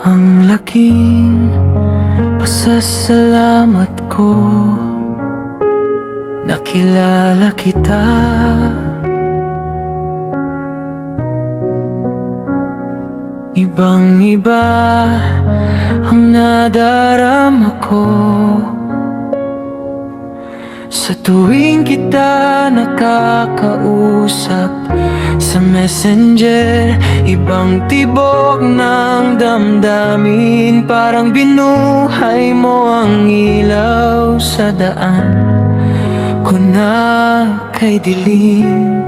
Ang laking pasasalamat ko, nakilala kita. Ibang-iba ang nadarama ko sa tuwing kita nakakausap sa messenger. Ibang tibok ng damdamin, parang binuhay mo ang ilaw sa daan ko na kay dilim.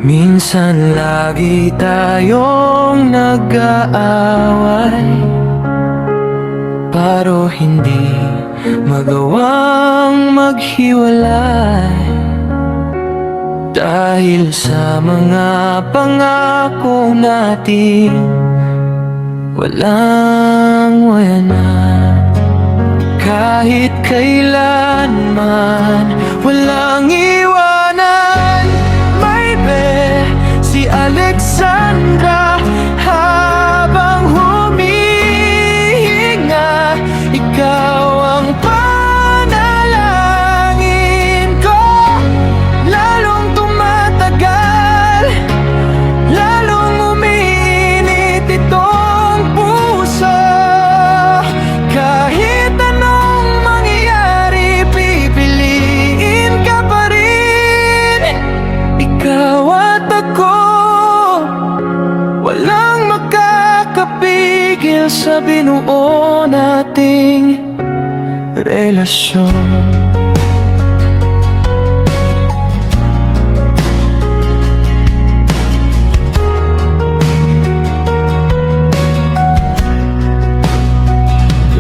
Minsan lagi tayong nag-aaway, pero hindi magawang maghiwalay dahil sa mga pangako natin walang wayanan. Kahit kailanman walang iwanan. Si Alexandra, habang humihinga, ikaw ang panalangin ko. Lalong tumatagal, lalong umiinit itong puso. Kahit anong mangyari, pipiliin ka pa rin. Ikaw at ako, walang makakapigil sa binuo nating relasyon.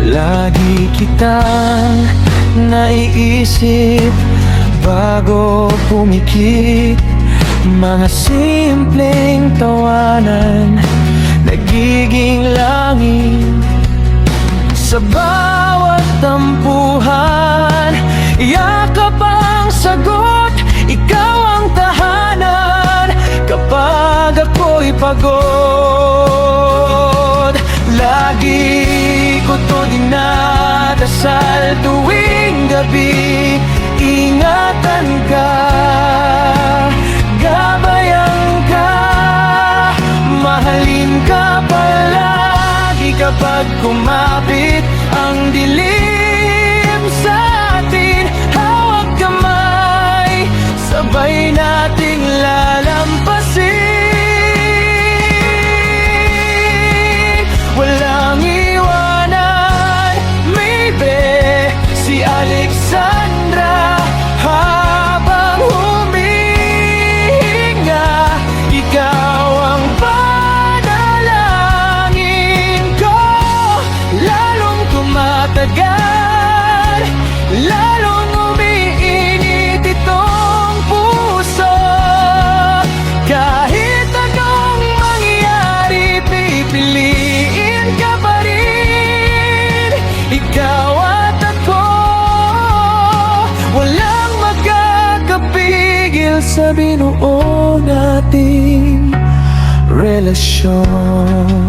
Lagi kitang naiisip bago pumikit. Mga simpleng tawanan, nagiging langit sa bawat tampuhan. Yakap ang sagot, ikaw ang tahanan kapag ako'y pagod. Lagi ko to dinadasal tuwing gabi. Ingatan ka, gabayan ka, mahalin ka palagi. Kapag kumapit ang dilim sa atin, hawak kamay, sabay nating lalampasin. Walang iwanan, maybe si Alexandra. Habang humihinga, ikaw ang panalangin ko. Lalong tumatagal, lalong umiinit itong puso. Kahit anong mangyari, pipiliin ka pa rin. Ikaw at ako, walang makakapigil sa binuo nating relasyon.